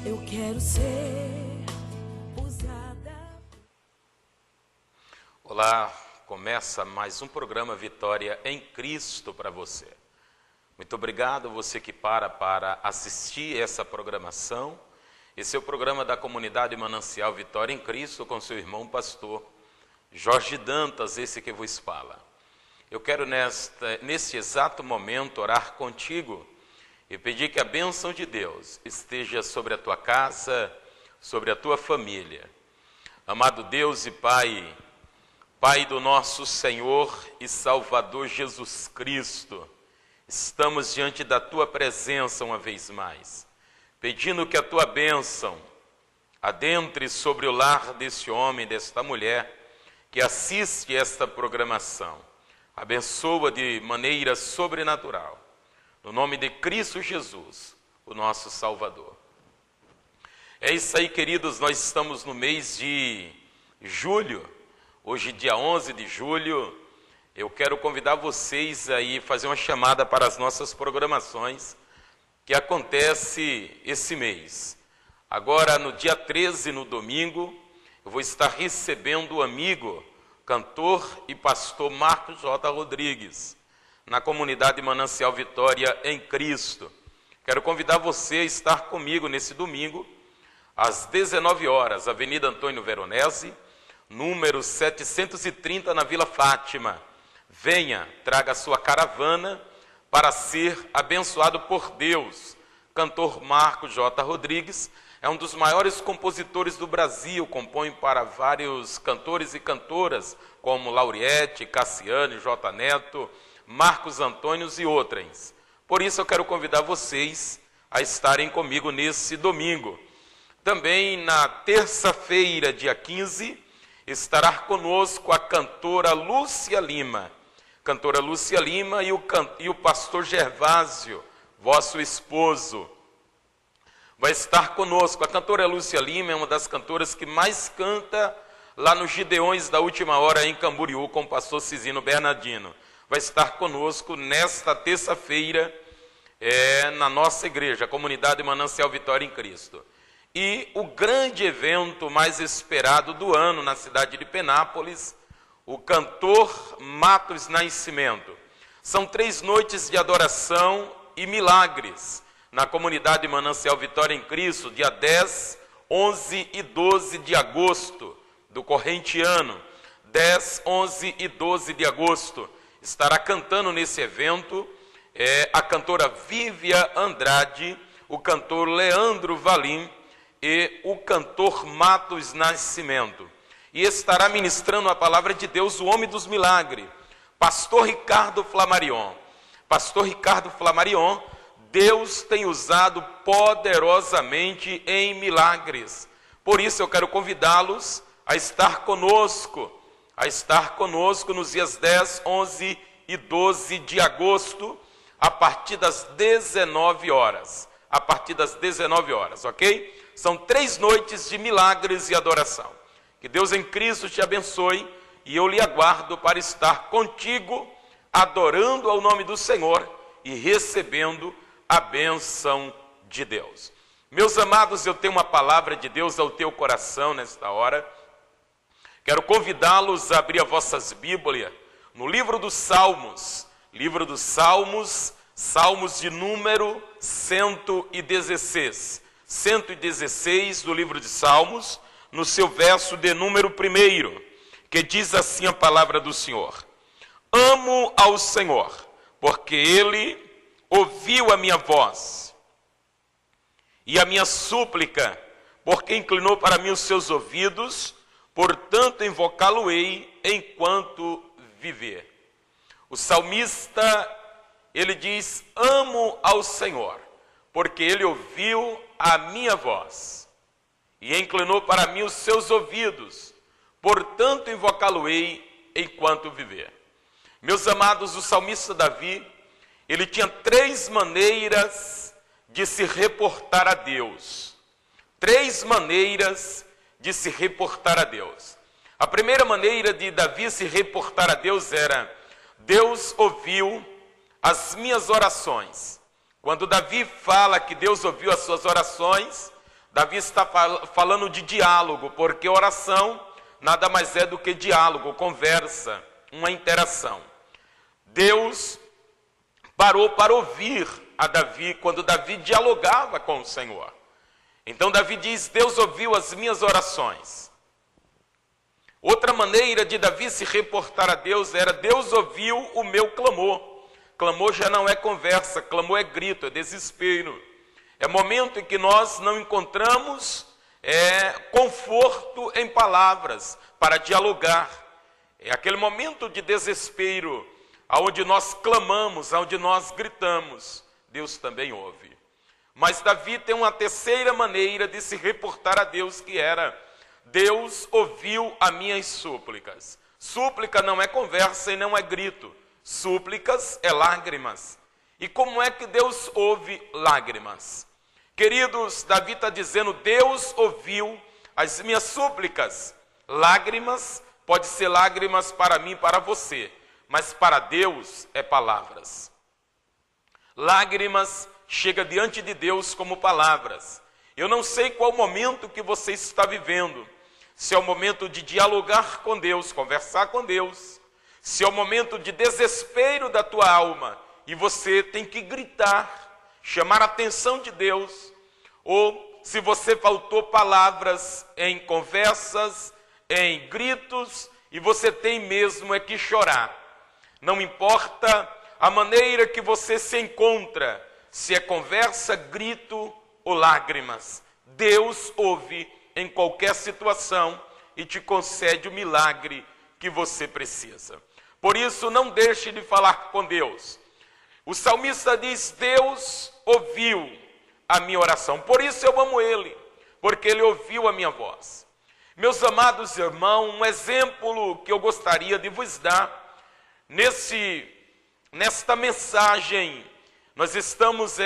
Eu quero ser usada. Olá, começa mais um programa Vitória em Cristo para você. Muito obrigado você que para assistir essa programação. Esse é o programa da comunidade Manancial Vitória em Cristo com seu irmão pastor Jorge Dantas, esse que vos fala. Eu quero nesse exato momento orar contigo e pedir que a bênção de Deus esteja sobre a tua casa, sobre a tua família. Amado Deus e Pai, Pai do nosso Senhor e Salvador Jesus Cristo, estamos diante da tua presença uma vez mais, pedindo que a tua bênção adentre sobre o lar desse homem, desta mulher, que assiste esta programação. Abençoa de maneira sobrenatural. No nome de Cristo Jesus, o nosso Salvador. É isso aí, queridos, nós estamos no mês de julho. Hoje, dia 11 de julho, eu quero convidar vocês aí a fazer uma chamada para as nossas programações que acontece esse mês. Agora, no dia 13, no domingo, eu vou estar recebendo o amigo, cantor e pastor Marcos J. Rodrigues, na comunidade Manancial Vitória em Cristo. Quero convidar você a estar comigo nesse domingo, às 19 horas, Avenida Antônio Veronese, número 730, na Vila Fátima. Venha, traga a sua caravana para ser abençoado por Deus. Cantor Marcos J. Rodrigues é um dos maiores compositores do Brasil, compõe para vários cantores e cantoras, como Lauriette, Cassiane, J. Neto, Marcos Antônios e outras. Por isso eu quero convidar vocês a estarem comigo nesse domingo. Também na terça-feira, dia 15, estará conosco a cantora Lúcia Lima. Cantora Lúcia Lima e o pastor Gervásio, vosso esposo, vai estar conosco. A cantora Lúcia Lima é uma das cantoras que mais canta lá nos Gideões da Última Hora em Camboriú, com o pastor Cisino Bernardino. Vai estar conosco nesta terça-feira na nossa igreja, a comunidade Manancial Vitória em Cristo. E o grande evento mais esperado do ano na cidade de Penápolis, o cantor Matos Nascimento. São 3 noites de adoração e milagres na comunidade Manancial Vitória em Cristo, dia 10, 11 e 12 de agosto do corrente ano. 10, 11 e 12 de agosto. Estará cantando nesse evento a cantora Vívia Andrade, o cantor Leandro Valim e o cantor Matos Nascimento. E estará ministrando a palavra de Deus, o homem dos milagres, pastor Ricardo Flamarion. Pastor Ricardo Flamarion, Deus tem usado poderosamente em milagres. Por isso eu quero convidá-los a estar conosco nos dias 10, 11 e 12 de agosto, a partir das 19 horas. A partir das 19 horas, ok? São 3 noites de milagres e adoração. Que Deus em Cristo te abençoe e eu lhe aguardo para estar contigo, adorando ao nome do Senhor e recebendo a bênção de Deus. Meus amados, eu tenho uma palavra de Deus ao teu coração nesta hora. Quero convidá-los a abrir as vossas Bíblias no livro dos Salmos. Livro dos Salmos, Salmos de número 116. 116 do livro de Salmos, no seu verso de número 1, que diz assim a palavra do Senhor. Amo ao Senhor, porque Ele ouviu a minha voz e a minha súplica, porque inclinou para mim os seus ouvidos, portanto invocá-lo-ei enquanto viver. O salmista, ele diz, amo ao Senhor, porque Ele ouviu a minha voz e inclinou para mim os seus ouvidos, portanto invocá-lo-ei enquanto viver. Meus amados, o salmista Davi, ele tinha 3 maneiras de se reportar a Deus. 3 maneiras de se reportar a Deus. A primeira maneira de Davi se reportar a Deus era: Deus ouviu as minhas orações. Quando Davi fala que Deus ouviu as suas orações, Davi está falando de diálogo, porque oração nada mais é do que diálogo, conversa, uma interação. Deus parou para ouvir a Davi quando Davi dialogava com o Senhor. Então Davi diz: Deus ouviu as minhas orações. Outra maneira de Davi se reportar a Deus era: Deus ouviu o meu clamor. Clamor já não é conversa, clamor é grito, é desespero. É momento em que nós não encontramos conforto em palavras para dialogar. É aquele momento de desespero, onde nós clamamos, onde nós gritamos. Deus também ouve. Mas Davi tem uma terceira maneira de se reportar a Deus, que era: Deus ouviu as minhas súplicas. Súplica não é conversa e não é grito. Súplicas é lágrimas. E como é que Deus ouve lágrimas? Queridos, Davi está dizendo: Deus ouviu as minhas súplicas. Lágrimas, pode ser lágrimas para mim e para você, mas para Deus é palavras. Lágrimas chega diante de Deus como palavras. Eu não sei qual momento que você está vivendo. Se é o momento de dialogar com Deus, conversar com Deus. Se é o momento de desespero da tua alma e você tem que gritar, chamar a atenção de Deus. Ou se você faltou palavras em conversas, em gritos, e você tem mesmo que chorar. Não importa a maneira que você se encontra, se é conversa, grito ou lágrimas. Deus ouve em qualquer situação e te concede o milagre que você precisa. Por isso, não deixe de falar com Deus. O salmista diz: Deus ouviu a minha oração. Por isso eu amo Ele, porque Ele ouviu a minha voz. Meus amados irmãos, um exemplo que eu gostaria de vos dar, nesta mensagem, nós estamos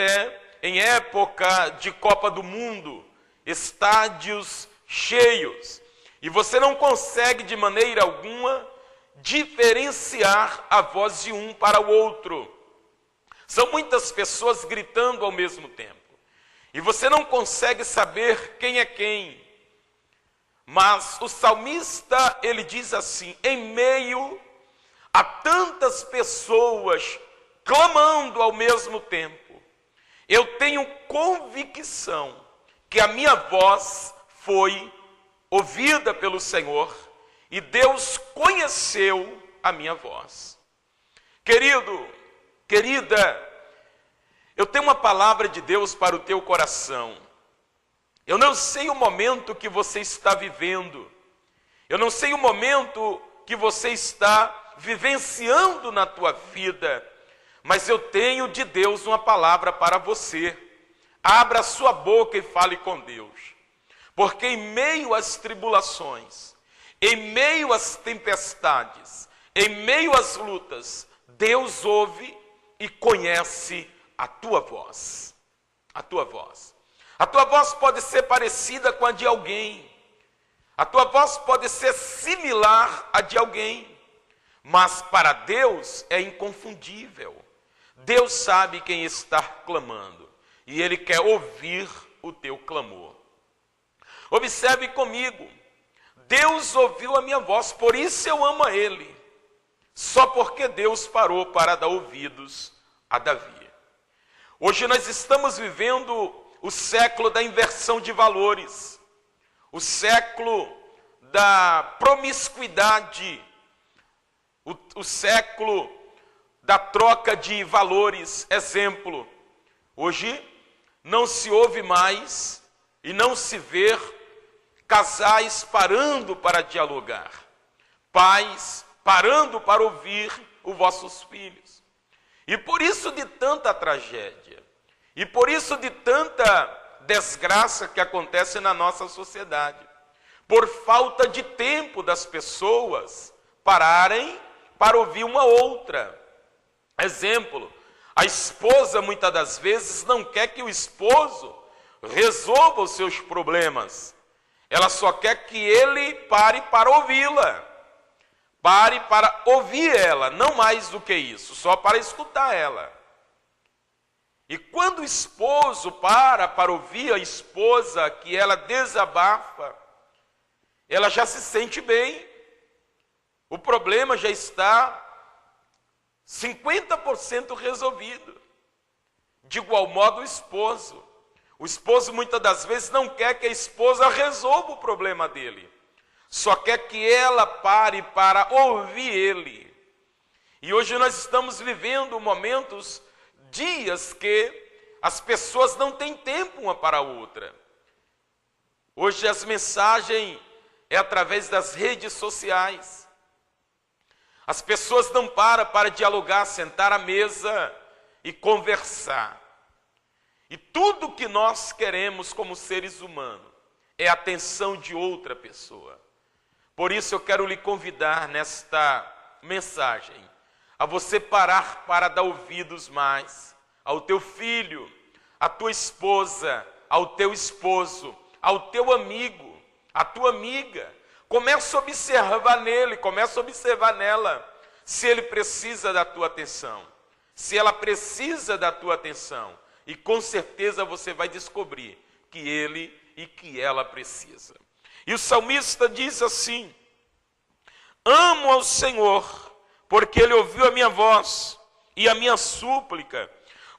em época de Copa do Mundo, estádios cheios, e você não consegue de maneira alguma diferenciar a voz de um para o outro. São muitas pessoas gritando ao mesmo tempo, e você não consegue saber quem é quem. Mas o salmista, ele diz assim: em meio a tantas pessoas clamando ao mesmo tempo, eu tenho convicção que a minha voz foi ouvida pelo Senhor e Deus conheceu a minha voz. Querido, querida, eu tenho uma palavra de Deus para o teu coração. Eu não sei o momento que você está vivendo. Eu não sei o momento que você está vivenciando na tua vida. Mas eu tenho de Deus uma palavra para você. Abra sua boca e fale com Deus. Porque em meio às tribulações, em meio às tempestades, em meio às lutas, Deus ouve e conhece a tua voz. A tua voz. A tua voz pode ser parecida com a de alguém. A tua voz pode ser similar à de alguém. Mas para Deus é inconfundível. Deus sabe quem está clamando. E Ele quer ouvir o teu clamor. Observe comigo. Deus ouviu a minha voz, por isso eu amo a Ele. Só porque Deus parou para dar ouvidos a Davi. Hoje nós estamos vivendo o século da inversão de valores, o século da promiscuidade, o século da troca de valores. Exemplo, hoje não se ouve mais e não se vê casais parando para dialogar, pais parando para ouvir os vossos filhos. E por isso de tanta tragédia, e por isso de tanta desgraça que acontece na nossa sociedade, por falta de tempo das pessoas pararem para ouvir uma outra. Exemplo, a esposa muitas das vezes não quer que o esposo resolva os seus problemas. Ela só quer que ele pare para ouvi-la. Pare para ouvir ela, não mais do que isso, só para escutar ela. E quando o esposo para ouvir a esposa, que ela desabafa, ela já se sente bem. O problema já está 50% resolvido. De igual modo, o esposo. O esposo muitas das vezes não quer que a esposa resolva o problema dele. Só quer que ela pare para ouvir ele. E hoje nós estamos vivendo momentos, dias que as pessoas não têm tempo uma para a outra. Hoje as mensagens é através das redes sociais. As pessoas não param para dialogar, sentar à mesa e conversar. E tudo que nós queremos como seres humanos é a atenção de outra pessoa. Por isso eu quero lhe convidar nesta mensagem a você parar para dar ouvidos mais ao teu filho, à tua esposa, ao teu esposo, ao teu amigo, à tua amiga. Começa a observar nele, começa a observar nela, se ele precisa da tua atenção, se ela precisa da tua atenção. E com certeza você vai descobrir que ele e que ela precisa. E o salmista diz assim: amo ao Senhor, porque ele ouviu a minha voz e a minha súplica,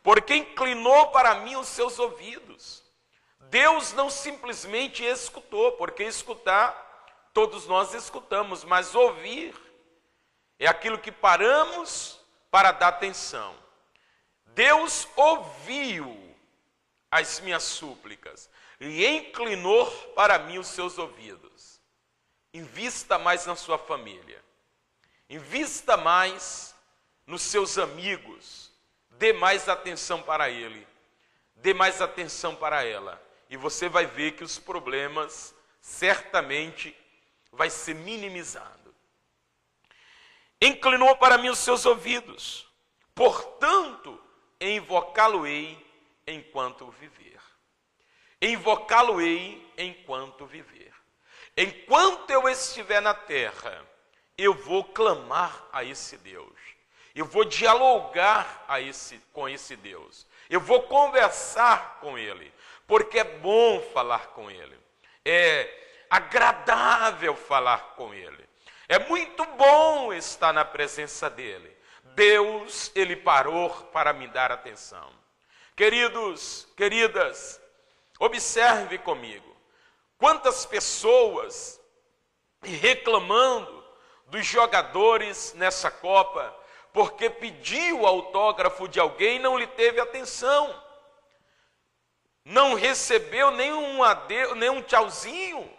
porque inclinou para mim os seus ouvidos. Deus não simplesmente escutou, porque escutar, todos nós escutamos, mas ouvir é aquilo que paramos para dar atenção. Deus ouviu as minhas súplicas e inclinou para mim os seus ouvidos. Invista mais na sua família. Invista mais nos seus amigos. Dê mais atenção para ele. Dê mais atenção para ela. E você vai ver que os problemas certamente vai ser minimizado. Inclinou para mim os seus ouvidos. Portanto, invocá-lo-ei enquanto viver. Invocá-lo-ei enquanto viver. Enquanto eu estiver na terra, eu vou clamar a esse Deus. Eu vou dialogar com esse Deus. Eu vou conversar com ele, porque é bom falar com ele. É agradável falar com ele. É muito bom estar na presença dele. Deus, ele parou para me dar atenção. Queridos, queridas, observe comigo. Quantas pessoas reclamando dos jogadores nessa Copa, porque pediu o autógrafo de alguém e não lhe teve atenção. Não recebeu nenhum adeus, nenhum tchauzinho,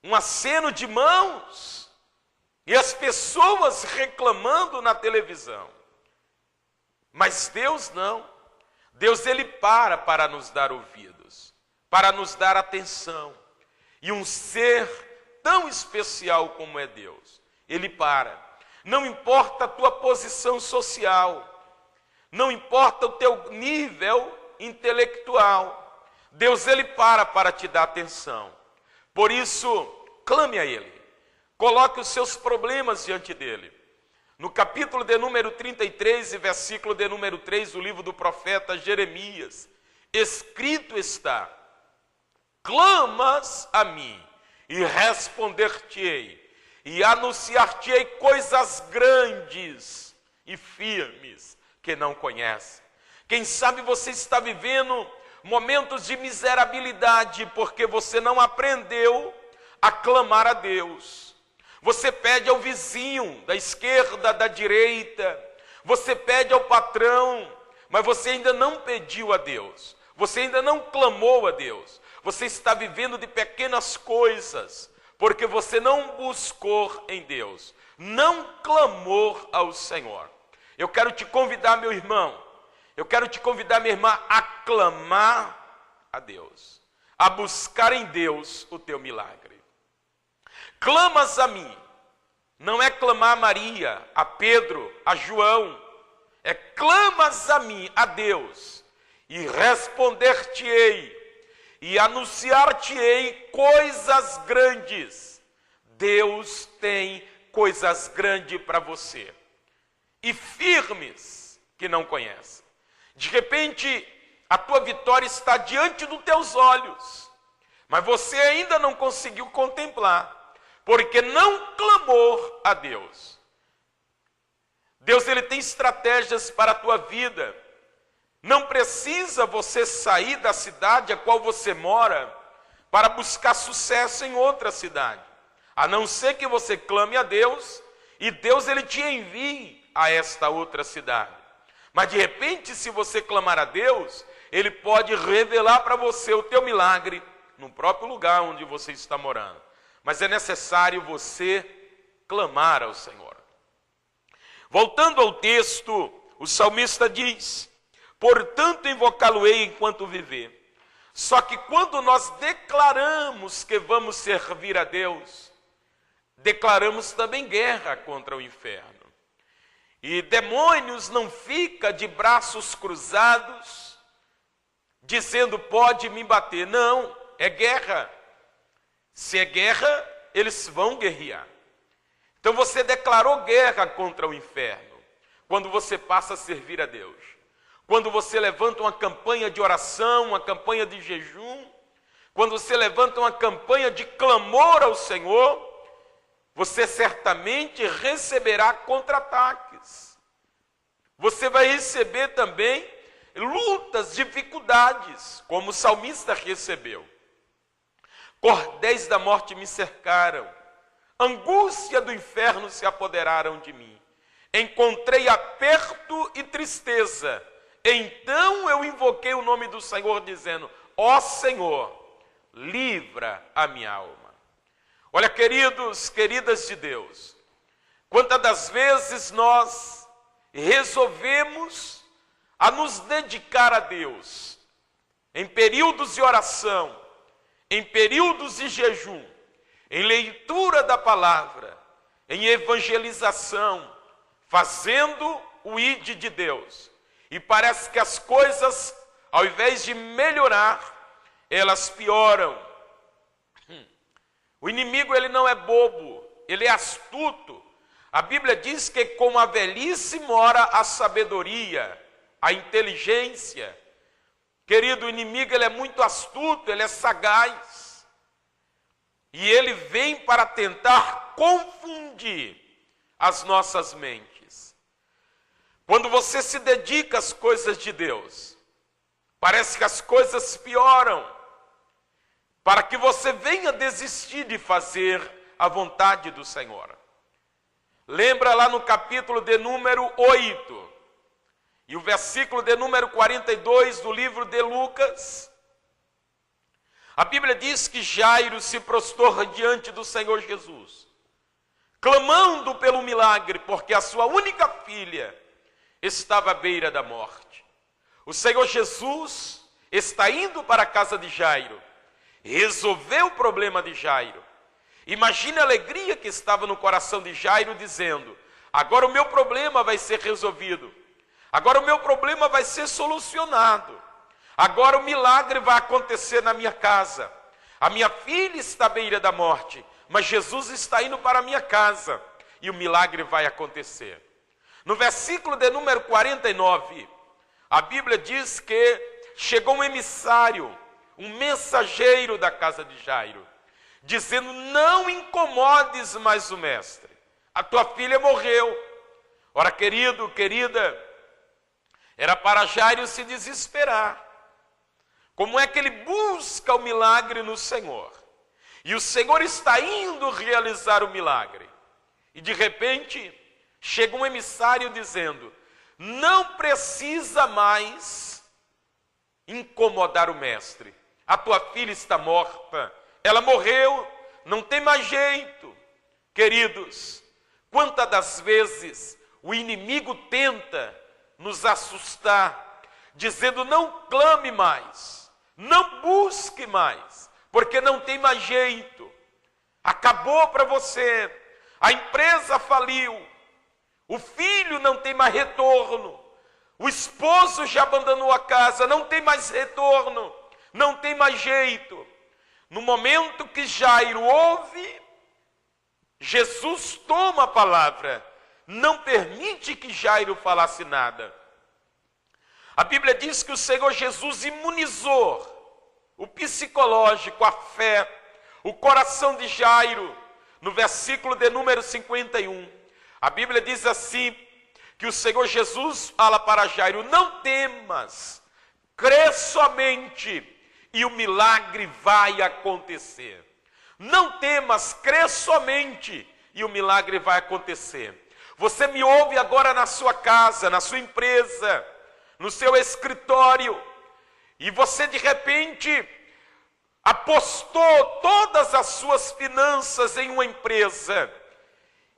um aceno de mãos. E as pessoas reclamando na televisão. Mas Deus não. Deus, ele para nos dar ouvidos, para nos dar atenção. E um ser tão especial como é Deus, ele para. Não importa a tua posição social, não importa o teu nível intelectual, Deus, ele para te dar atenção. Por isso, clame a ele. Coloque os seus problemas diante dele. No capítulo de número 33 e versículo de número 3 do livro do profeta Jeremias, escrito está: clamas a mim e responder-te-ei, e anunciar-te-ei coisas grandes e firmes que não conhece. Quem sabe você está vivendo momentos de miserabilidade porque você não aprendeu a clamar a Deus. Você pede ao vizinho da esquerda, da direita, você pede ao patrão, mas você ainda não pediu a Deus, você ainda não clamou a Deus. Você está vivendo de pequenas coisas, porque você não buscou em Deus, não clamou ao Senhor. Eu quero te convidar, meu irmão, eu quero te convidar, minha irmã, a clamar a Deus, a buscar em Deus o teu milagre. Clamas a mim, não é clamar a Maria, a Pedro, a João, é clamas a mim, a Deus, e responder-te-ei, e anunciar-te-ei coisas grandes. Deus tem coisas grandes para você, e firmes que não conhece. De repente, a tua vitória está diante dos teus olhos, mas você ainda não conseguiu contemplar, porque não clamou a Deus. Deus, ele tem estratégias para a tua vida. Não precisa você sair da cidade a qual você mora para buscar sucesso em outra cidade, a não ser que você clame a Deus e Deus, ele te envie a esta outra cidade. Mas de repente, se você clamar a Deus, ele pode revelar para você o teu milagre no próprio lugar onde você está morando. Mas é necessário você clamar ao Senhor. Voltando ao texto, o salmista diz: portanto invocá-lo-ei enquanto viver. Só que quando nós declaramos que vamos servir a Deus, declaramos também guerra contra o inferno. E demônios não ficam de braços cruzados, dizendo pode me bater. Não, é guerra. Se é guerra, eles vão guerrear. Então você declarou guerra contra o inferno, quando você passa a servir a Deus. Quando você levanta uma campanha de oração, uma campanha de jejum, quando você levanta uma campanha de clamor ao Senhor, você certamente receberá contra-ataques. Você vai receber também lutas, dificuldades, como o salmista recebeu. Cordéis da morte me cercaram, angústia do inferno se apoderaram de mim. Encontrei aperto e tristeza. Então eu invoquei o nome do Senhor, dizendo: ó Senhor, livra a minha alma. Olha, queridos, queridas de Deus, quantas das vezes nós resolvemos a nos dedicar a Deus, em períodos de oração, em períodos de jejum, em leitura da palavra, em evangelização, fazendo o ide de Deus. E parece que as coisas, ao invés de melhorar, elas pioram. O inimigo, ele não é bobo, ele é astuto. A Bíblia diz que com a velhice mora a sabedoria, a inteligência. Querido, o inimigo, ele é muito astuto, ele é sagaz. E ele vem para tentar confundir as nossas mentes. Quando você se dedica às coisas de Deus, parece que as coisas pioram, para que você venha desistir de fazer a vontade do Senhor. Lembra lá no capítulo de número 8, e o versículo de número 42 do livro de Lucas. A Bíblia diz que Jairo se prostrou diante do Senhor Jesus, clamando pelo milagre, porque a sua única filha estava à beira da morte. O Senhor Jesus está indo para a casa de Jairo, resolveu o problema de Jairo. Imagine a alegria que estava no coração de Jairo, dizendo: agora o meu problema vai ser resolvido, agora o meu problema vai ser solucionado, agora o milagre vai acontecer na minha casa. A minha filha está à beira da morte, mas Jesus está indo para a minha casa e o milagre vai acontecer. No versículo de número 49, a Bíblia diz que chegou um emissário, um mensageiro da casa de Jairo, dizendo: não incomodes mais o mestre, a tua filha morreu. Ora, querido, querida, era para Jairo se desesperar. Como é que ele busca o milagre no Senhor? E o Senhor está indo realizar o milagre. E de repente, chega um emissário dizendo: não precisa mais incomodar o mestre. A tua filha está morta, ela morreu, não tem mais jeito. Queridos, quantas das vezes o inimigo tenta nos assustar, dizendo: não clame mais, não busque mais, porque não tem mais jeito, acabou para você, a empresa faliu, o filho não tem mais retorno, o esposo já abandonou a casa, não tem mais retorno, não tem mais jeito. No momento que Jairo ouve, Jesus toma a palavra, não permite que Jairo falasse nada. A Bíblia diz que o Senhor Jesus imunizou o psicológico, a fé, o coração de Jairo, no versículo de número 51. A Bíblia diz assim, que o Senhor Jesus fala para Jairo: não temas, crê somente e o milagre vai acontecer. Não temas, crê somente e o milagre vai acontecer. Você me ouve agora na sua casa, na sua empresa, no seu escritório, e você de repente apostou todas as suas finanças em uma empresa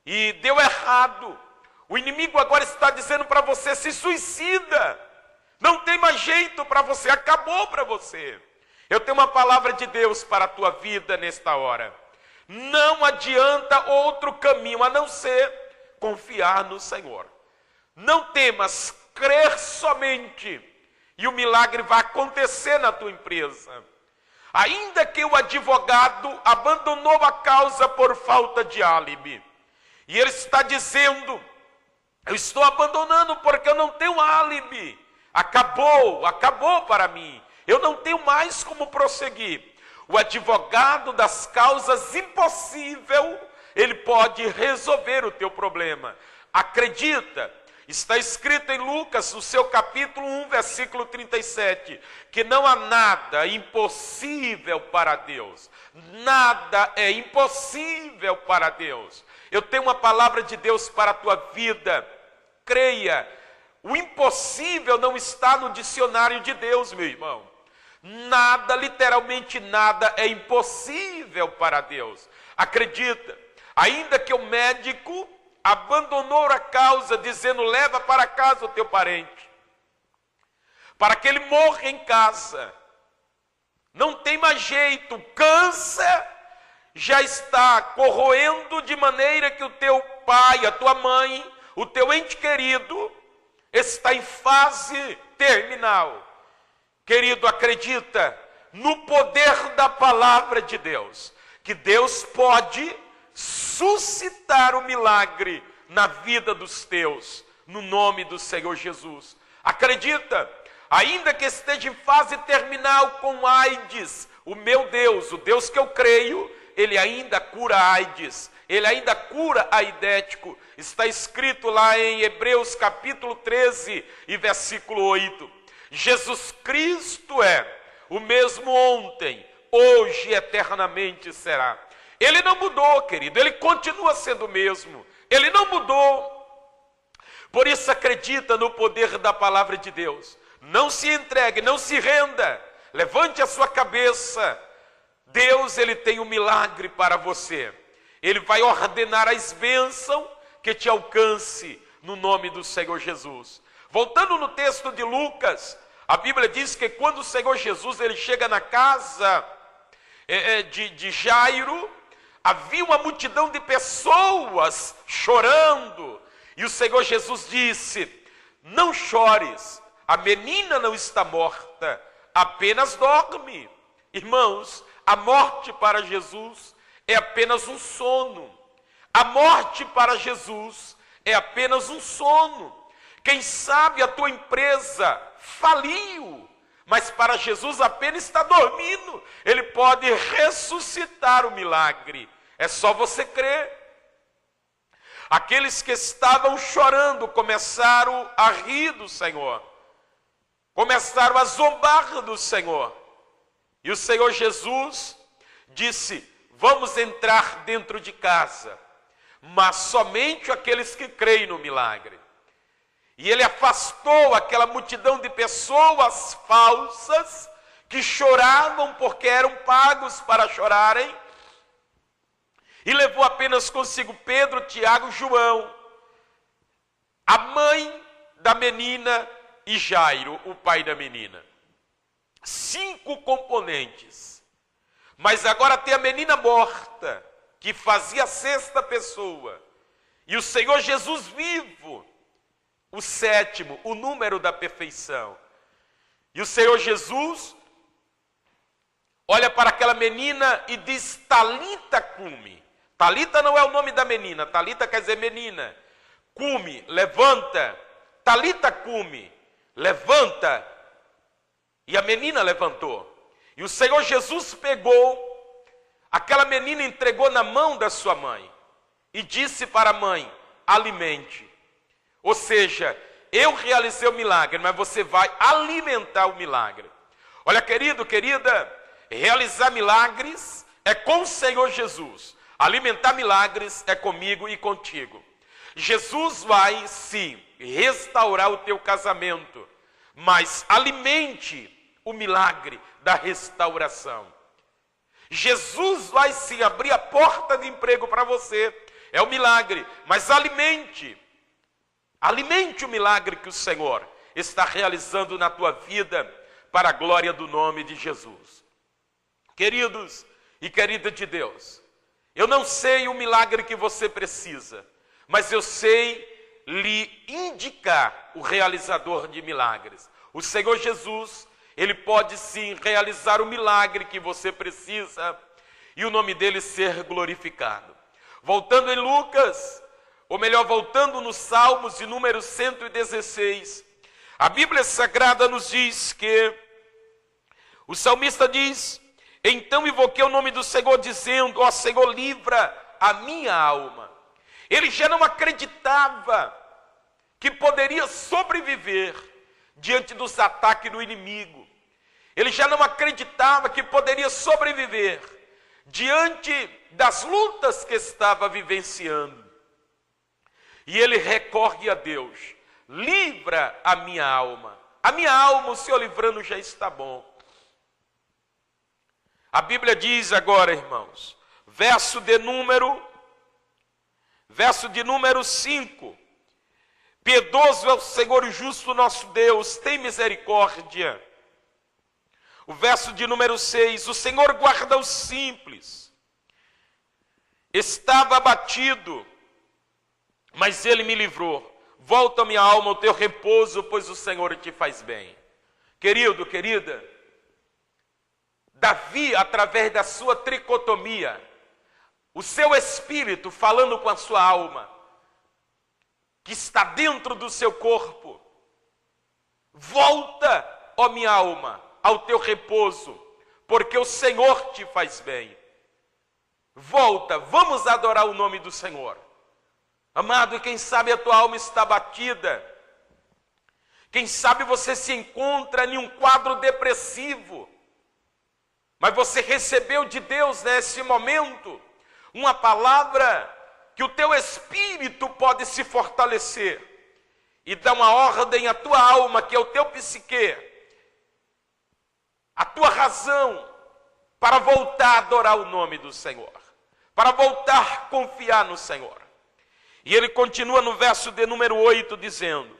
e deu errado. O inimigo agora está dizendo para você: se suicida, não tem mais jeito para você, acabou para você. Eu tenho uma palavra de Deus para a tua vida nesta hora. Não adianta outro caminho a não ser confiar no Senhor. Não temas, crer somente e o milagre vai acontecer na tua empresa. Ainda que o advogado abandonou a causa por falta de álibi, e ele está dizendo: eu estou abandonando porque eu não tenho álibi, acabou para mim, eu não tenho mais como prosseguir. O advogado das causas impossível, ele pode resolver o teu problema. Acredita, está escrito em Lucas, no seu capítulo 1, versículo 37, que não há nada impossível para Deus. Nada é impossível para Deus. Eu tenho uma palavra de Deus para a tua vida. Creia, o impossível não está no dicionário de Deus, meu irmão. Nada, literalmente nada, é impossível para Deus. Acredita, ainda que o médico abandonou a causa, dizendo: leva para casa o teu parente, para que ele morra em casa, não tem mais jeito, o câncer já está corroendo de maneira que o teu pai, a tua mãe, o teu ente querido está em fase terminal. Querido, acredita no poder da palavra de Deus, que Deus pode suscitar o milagre na vida dos teus, no nome do Senhor Jesus. Acredita, ainda que esteja em fase terminal com AIDS, o meu Deus, o Deus que eu creio, Ele ainda cura AIDS, Ele ainda cura aidético. Está escrito lá em Hebreus capítulo 13 e versículo 8. Jesus Cristo é o mesmo ontem, hoje e eternamente será. Ele não mudou, querido, ele continua sendo o mesmo, ele não mudou. Por isso acredita no poder da palavra de Deus. Não se entregue, não se renda, levante a sua cabeça. Deus, ele tem um milagre para você. Ele vai ordenar as bênçãos que te alcance no nome do Senhor Jesus. Voltando no texto de Lucas, a Bíblia diz que quando o Senhor Jesus ele chega na casa de Jairo, havia uma multidão de pessoas chorando, e o Senhor Jesus disse: não chores, a menina não está morta, apenas dorme. Irmãos, a morte para Jesus é apenas um sono. A morte para Jesus é apenas um sono. Quem sabe a tua empresa faliu, mas para Jesus apenas está dormindo. Ele pode ressuscitar o milagre. É só você crer. Aqueles que estavam chorando começaram a rir do Senhor, começaram a zombar do Senhor. E o Senhor Jesus disse: vamos entrar dentro de casa, mas somente aqueles que creem no milagre. E ele afastou aquela multidão de pessoas falsas que choravam porque eram pagos para chorarem, e levou apenas consigo Pedro, Tiago, João, a mãe da menina e Jairo, o pai da menina. 5 componentes. Mas agora tem a menina morta, que fazia a 6ª pessoa, e o Senhor Jesus vivo, o 7º, o número da perfeição. E o Senhor Jesus olha para aquela menina e diz: Talita cumi. Talita não é o nome da menina, Talita quer dizer menina. Cumi, levanta. Talita cumi, levanta. E a menina levantou. E o Senhor Jesus pegou aquela menina, entregou na mão da sua mãe e disse para a mãe: alimente. Ou seja, eu realizei o milagre, mas você vai alimentar o milagre. Olha, querido, querida, realizar milagres é com o Senhor Jesus. Alimentar milagres é comigo e contigo. Jesus vai, sim, restaurar o teu casamento, mas alimente o milagre da restauração. Jesus vai, sim, abrir a porta de emprego para você. É o milagre, mas alimente o milagre que o Senhor está realizando na tua vida para a glória do nome de Jesus. Queridos e querida de Deus, eu não sei o milagre que você precisa, mas eu sei lhe indicar o realizador de milagres. O Senhor Jesus, Ele pode sim realizar o milagre que você precisa e o nome dele ser glorificado. Voltando em Lucas, ou melhor, voltando nos Salmos de número 116, a Bíblia Sagrada nos diz que o salmista diz: então invoquei o nome do Senhor dizendo: ó Senhor, livra a minha alma. Ele já não acreditava que poderia sobreviver diante dos ataques do inimigo. Ele já não acreditava que poderia sobreviver diante das lutas que estava vivenciando. E ele recorre a Deus: livra a minha alma. A minha alma, o Senhor livrando já está bom. A Bíblia diz agora, irmãos, verso de número 5. Piedoso é o Senhor justo nosso Deus, tem misericórdia. O verso de número 6, o Senhor guarda os simples. Estava abatido, mas Ele me livrou. Volta minha alma ao teu repouso, pois o Senhor te faz bem. Querido, querida, Davi, através da sua tricotomia, o seu espírito falando com a sua alma, que está dentro do seu corpo, volta, ó minha alma, ao teu repouso, porque o Senhor te faz bem. Volta, vamos adorar o nome do Senhor. Amado, quem sabe a tua alma está batida, quem sabe você se encontra em um quadro depressivo, mas você recebeu de Deus nesse momento uma palavra que o teu espírito pode se fortalecer e dar uma ordem à tua alma, que é o teu psique, a tua razão, para voltar a adorar o nome do Senhor, para voltar a confiar no Senhor. E ele continua no verso de número 8 dizendo: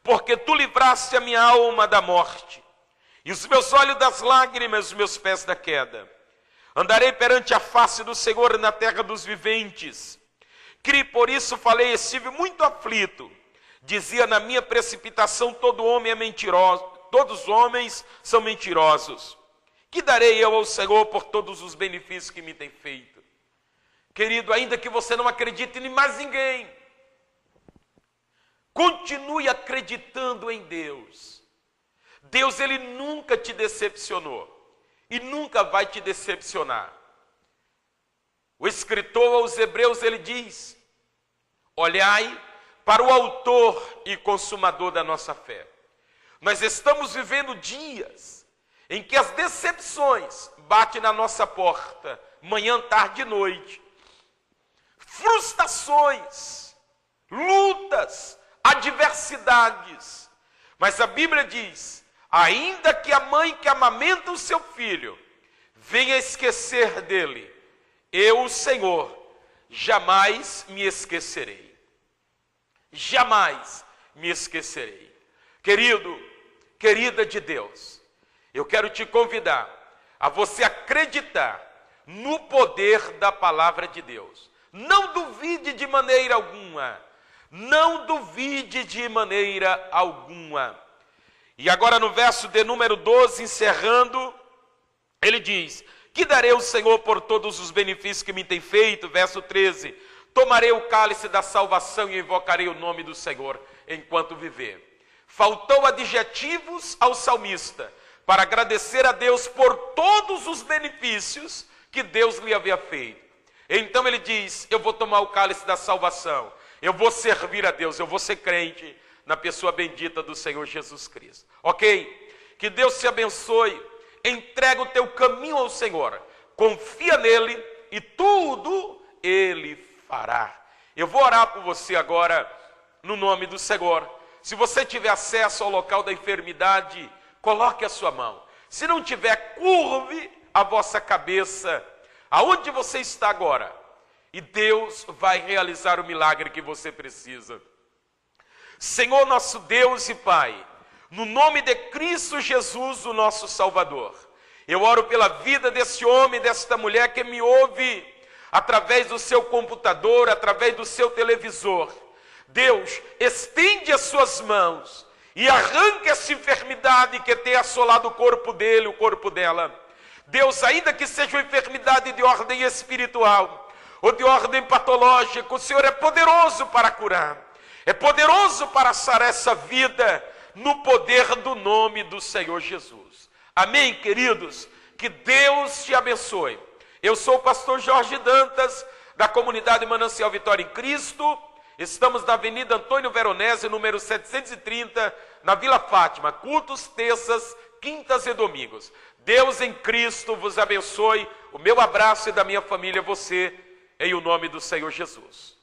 porque tu livraste a minha alma da morte, e os meus olhos das lágrimas, os meus pés da queda. Andarei perante a face do Senhor na terra dos viventes. Criei, por isso falei, estive muito aflito. Dizia na minha precipitação, todo homem é mentiroso, todos os homens são mentirosos. Que darei eu ao Senhor por todos os benefícios que me tem feito? Querido, ainda que você não acredite em mais ninguém, continue acreditando em Deus. Deus, Ele nunca te decepcionou e nunca vai te decepcionar. O escritor aos Hebreus, ele diz: olhai para o autor e consumador da nossa fé. Nós estamos vivendo dias em que as decepções batem na nossa porta, manhã, tarde e noite. Frustrações, lutas, adversidades. Mas a Bíblia diz: ainda que a mãe que amamenta o seu filho venha esquecer dele, eu, o Senhor, jamais me esquecerei. Jamais me esquecerei. Querido, querida de Deus, eu quero te convidar a você acreditar no poder da palavra de Deus. Não duvide de maneira alguma. Não duvide de maneira alguma. E agora no verso de número 12, encerrando, ele diz: que darei ao Senhor por todos os benefícios que me tem feito? Verso 13: tomarei o cálice da salvação e invocarei o nome do Senhor enquanto viver. Faltou adjetivos ao salmista para agradecer a Deus por todos os benefícios que Deus lhe havia feito. Então ele diz: eu vou tomar o cálice da salvação, eu vou servir a Deus, eu vou ser crente na pessoa bendita do Senhor Jesus Cristo. Ok? Que Deus te abençoe. Entrega o teu caminho ao Senhor, confia nele e tudo ele fará. Eu vou orar por você agora no nome do Senhor. Se você tiver acesso ao local da enfermidade, coloque a sua mão. Se não tiver, curve a vossa cabeça aonde você está agora, e Deus vai realizar o milagre que você precisa. Senhor nosso Deus e Pai, no nome de Cristo Jesus, o nosso Salvador, eu oro pela vida desse homem, desta mulher que me ouve através do seu computador, através do seu televisor. Deus, estende as suas mãos e arranque essa enfermidade que tem assolado o corpo dele, o corpo dela. Deus, ainda que seja uma enfermidade de ordem espiritual ou de ordem patológica, o Senhor é poderoso para curar, é poderoso para sarar essa vida no poder do nome do Senhor Jesus. Amém, queridos? Que Deus te abençoe. Eu sou o pastor Jorge Dantas, da comunidade Manancial Vitória em Cristo. Estamos na Avenida Antônio Veronese, número 730, na Vila Fátima. Cultos, terças, quintas e domingos. Deus em Cristo vos abençoe. O meu abraço e da minha família, você, em o nome do Senhor Jesus.